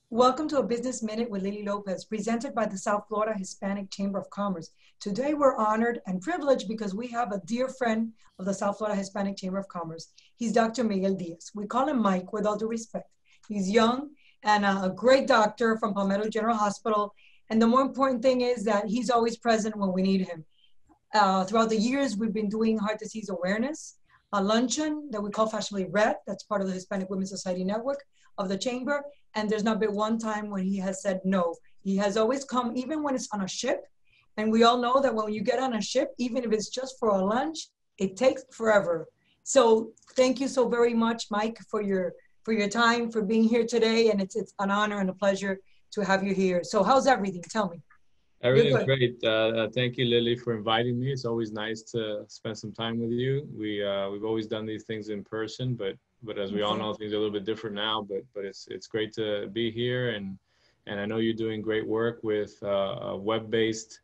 Welcome to a Business Minute with Lily Lopez, presented by the South Florida Hispanic Chamber of Commerce. Today, we're honored and privileged because we have a dear friend of the South Florida Hispanic Chamber of Commerce. He's Dr. Miguel Diaz. We call him Mike with all due respect. He's young and a great doctor from Palmetto General Hospital. And the more important thing is that he's always present when we need him. Throughout the years, we've been doing heart disease awareness, a luncheon that we call Fashionably Red. That's part of the Hispanic Women's Society Network of the Chamber. And there's not been one time when he has said no. He has always come, even when it's on a ship. And we all know that when you get on a ship, even if it's just for a lunch, it takes forever. So thank you so very much, Mike, for your time, for being here today. And it's an honor and a pleasure to have you here. So how's everything? Tell me. Everything's great. Thank you, Lily, for inviting me. It's always nice to spend some time with you. We've always done these things in person, but as we all know, things are a little bit different now. But it's great to be here, and I know you're doing great work with a web-based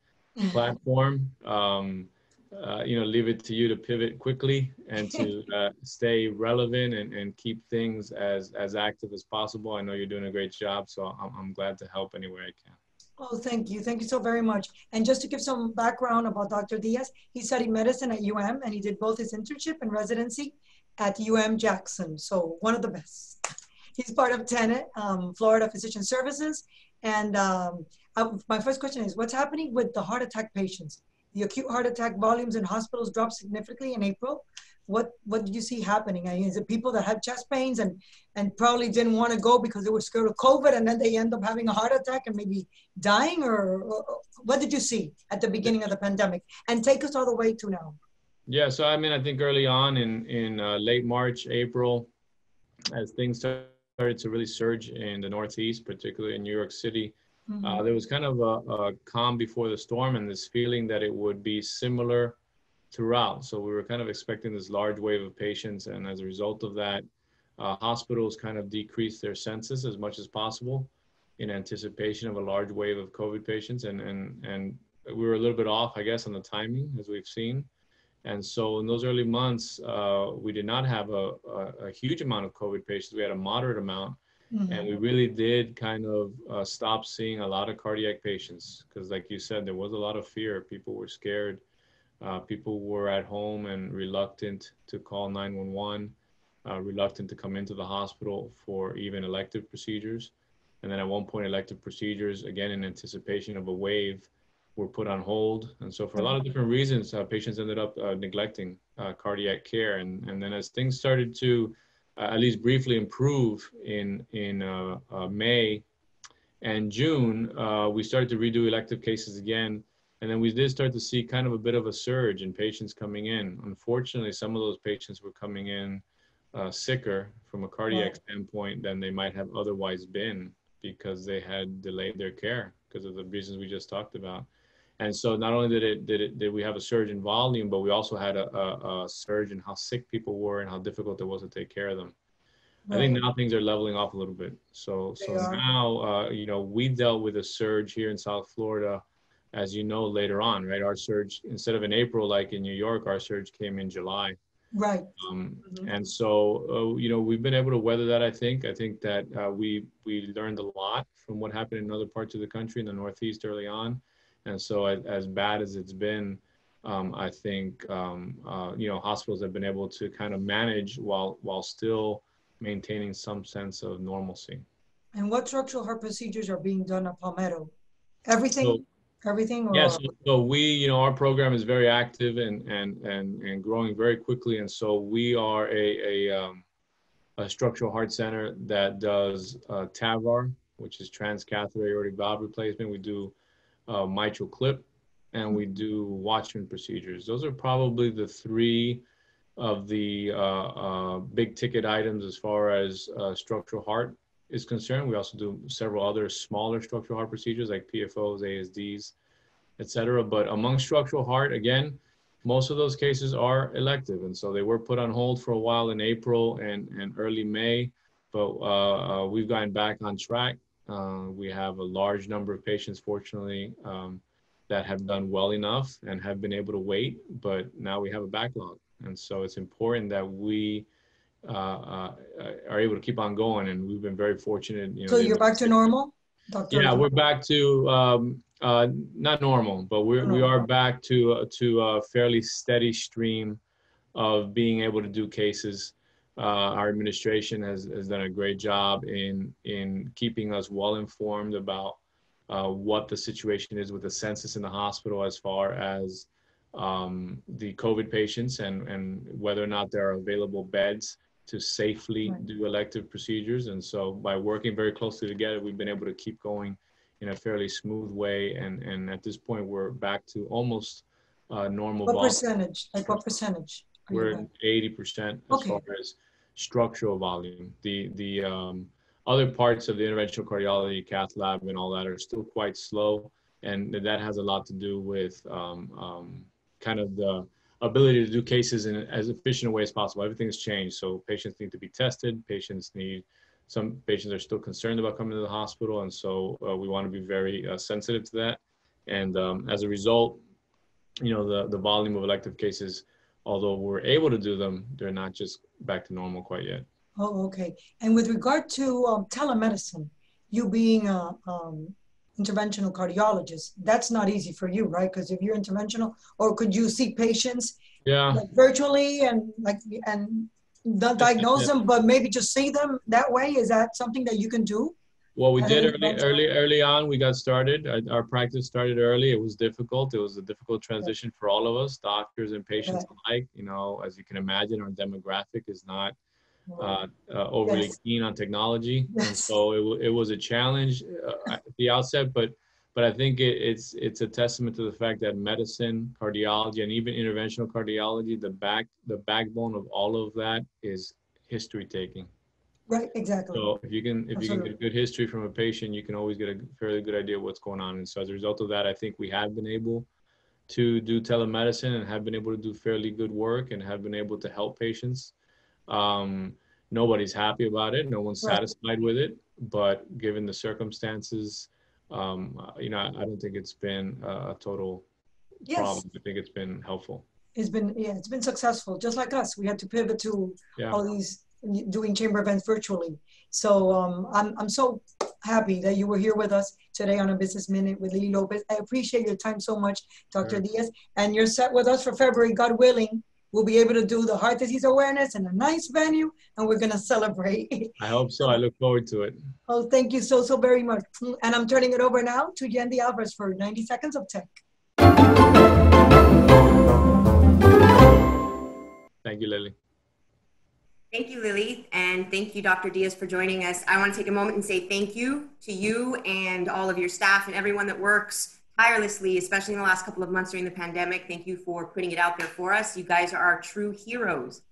platform. Leave it to you to pivot quickly and to stay relevant and keep things as active as possible. I know you're doing a great job, so I'm glad to help any way I can. Oh, thank you. Thank you so very much. And just to give some background about Dr. Diaz, he studied medicine at UM and he did both his internship and residency at UM Jackson. So one of the best. He's part of Tenet, Florida Physician Services. And my first question is, what's happening with the heart attack patients? The acute heart attack volumes in hospitals dropped significantly in April. What did you see happening? I mean, is it people that had chest pains and probably didn't want to go because they were scared of COVID and then they end up having a heart attack and maybe dying? Or what did you see at the beginning of the pandemic? And take us all the way to now. Yeah, so I mean, I think early on in late March, April, as things started to really surge in the Northeast, particularly in New York City, there was kind of a calm before the storm and this feeling that it would be similar throughout. So we were kind of expecting this large wave of patients, and as a result of that, hospitals kind of decreased their census as much as possible in anticipation of a large wave of COVID patients, and we were a little bit off, I guess, on the timing, as we've seen. And so in those early months, we did not have a huge amount of COVID patients. We had a moderate amount, and we really did kind of stop seeing a lot of cardiac patients because, like you said, there was a lot of fear. People were scared. People were at home and reluctant to call 911, reluctant to come into the hospital for even elective procedures. And then at one point, elective procedures, again, in anticipation of a wave, were put on hold. And so for a lot of different reasons, patients ended up neglecting cardiac care. And then as things started to at least briefly improve in May and June, we started to redo elective cases again. And then we did start to see kind of a bit of a surge in patients coming in. Unfortunately, some of those patients were coming in sicker from a cardiac standpoint than they might have otherwise been because they had delayed their care because of the reasons we just talked about. And so not only did we have a surge in volume, but we also had a surge in how sick people were and how difficult it was to take care of them. I think now things are leveling off a little bit. So now, we dealt with a surge here in South Florida, as you know, later on, right? Our surge, instead of in April, like in New York, our surge came in July. Right. And so, we've been able to weather that, I think. I think that we learned a lot from what happened in other parts of the country, in the Northeast early on. And so as bad as it's been, I think, hospitals have been able to kind of manage while still maintaining some sense of normalcy. And what structural heart procedures are being done at Palmetto? Everything? Everything? Or? Yes. So we, our program is very active and growing very quickly. And so we are a structural heart center that does TAVR, which is transcatheter aortic valve replacement. We do mitral clip, and we do Watchman procedures. Those are probably the three of the big ticket items as far as structural heart is concerned. We also do several other smaller structural heart procedures like PFOs, ASDs, et cetera. But among structural heart, again, most of those cases are elective. And so they were put on hold for a while in April and early May, but we've gotten back on track. We have a large number of patients, fortunately, that have done well enough and have been able to wait, but now we have a backlog. And so it's important that we are able to keep on going, and we've been very fortunate. You know, So you're back to normal, Dr. yeah, Lopez? we're back to not normal, but we No. are back to a fairly steady stream of being able to do cases. Our administration has done a great job in keeping us well informed about what the situation is with the census in the hospital as far as the COVID patients and whether or not there are available beds to safely Right. do elective procedures. And so by working very closely together, we've been able to keep going in a fairly smooth way. And at this point, we're back to almost normal What volume. percentage? Like what percentage are you We're back? at 80% as far Okay. as structural volume. The other parts of the interventional cardiology, cath lab, and all that are still quite slow, and that has a lot to do with kind of the ability to do cases in as efficient a way as possible. Everything's changed, so patients need to be tested. Some patients are still concerned about coming to the hospital, and so we want to be very sensitive to that. And as a result, you know, the volume of elective cases, although we're able to do them, they're not just back to normal quite yet. Oh, okay. And with regard to telemedicine, you being a interventional cardiologist, that's not easy for you, right? Because if you're interventional, or could you see patients Yeah. like virtually and like and not diagnose them, but maybe just see them that way? Is that something that you can do Well, we as an did interventional? early on. We got started. Our practice started early. It was difficult. It was a difficult transition for all of us, doctors and patients alike. You know, as you can imagine, our demographic is not overly Yes. keen on technology, and Yes. so it was a challenge at the outset. But I think it's a testament to the fact that medicine, cardiology, and even interventional cardiology, the backbone of all of that is history taking. Right. Exactly. So if you can get a Absolutely. good history from a patient, you can always get a fairly good idea of what's going on. And so as a result of that, I think we have been able to do telemedicine and have been able to do fairly good work and have been able to help patients. Um, Nobody's happy about it. No one's Right. satisfied with it. But given the circumstances, you know, I don't think it's been a total Yes. problem. I think it's been helpful. It's been successful, just like us. We had to pivot to Yeah. all these doing chamber events virtually. So I'm so happy that you were here with us today on a Business Minute with Lily Lopez. I appreciate your time so much, Dr. Sure. Diaz. And you're set with us for February, God willing. We'll be able to do the heart disease awareness in a nice venue, and we're gonna celebrate. I hope so. I look forward to it. Oh, thank you so very much. And I'm turning it over now to Yandy Alvarez for 90 seconds of tech. Thank you, Lily. Thank you, Lily, and thank you, Dr. Diaz, for joining us. I want to take a moment and say thank you to you and all of your staff and everyone that works tirelessly, especially in the last couple of months during the pandemic. Thank you for putting it out there for us. You guys are our true heroes.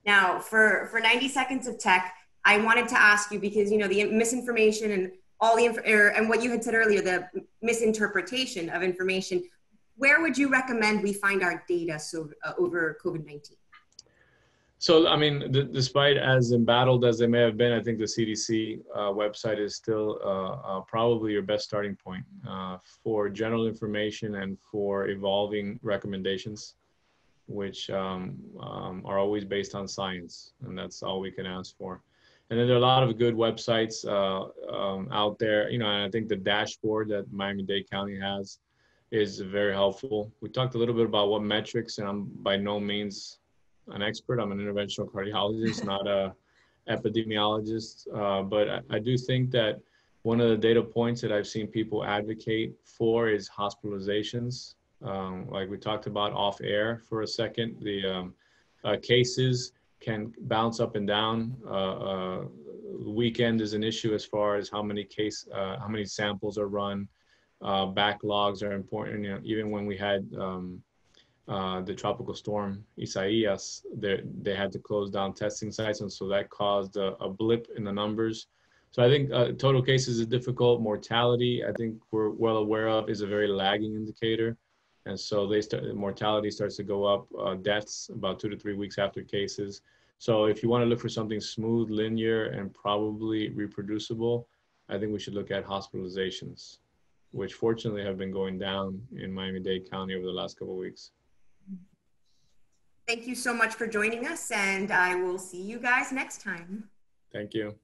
Now, for 90 seconds of tech, I wanted to ask you, because, you know, the misinformation and all the and what you had said earlier, the misinterpretation of information, where would you recommend we find our data over COVID-19? So, I mean, despite as embattled as they may have been, I think the CDC website is still probably your best starting point for general information and for evolving recommendations, which are always based on science, and that's all we can ask for. And then there are a lot of good websites out there, you know, and I think the dashboard that Miami-Dade County has is very helpful. We talked a little bit about what metrics, and I'm by no means an expert. I'm an interventional cardiologist, not a epidemiologist. But I do think that one of the data points that I've seen people advocate for is hospitalizations. Like we talked about off air for a second, the cases can bounce up and down. Weekend is an issue as far as how many samples are run. Backlogs are important. You know, even when we had the tropical storm Isaias, they had to close down testing sites, and so that caused a blip in the numbers. So I think total cases is difficult. Mortality, I think we're well aware of, is a very lagging indicator, and so mortality starts to go up. Deaths about 2 to 3 weeks after cases. So if you want to look for something smooth, linear, and probably reproducible, I think we should look at hospitalizations, which fortunately have been going down in Miami-Dade County over the last couple of weeks. Thank you so much for joining us, and I will see you guys next time. Thank you.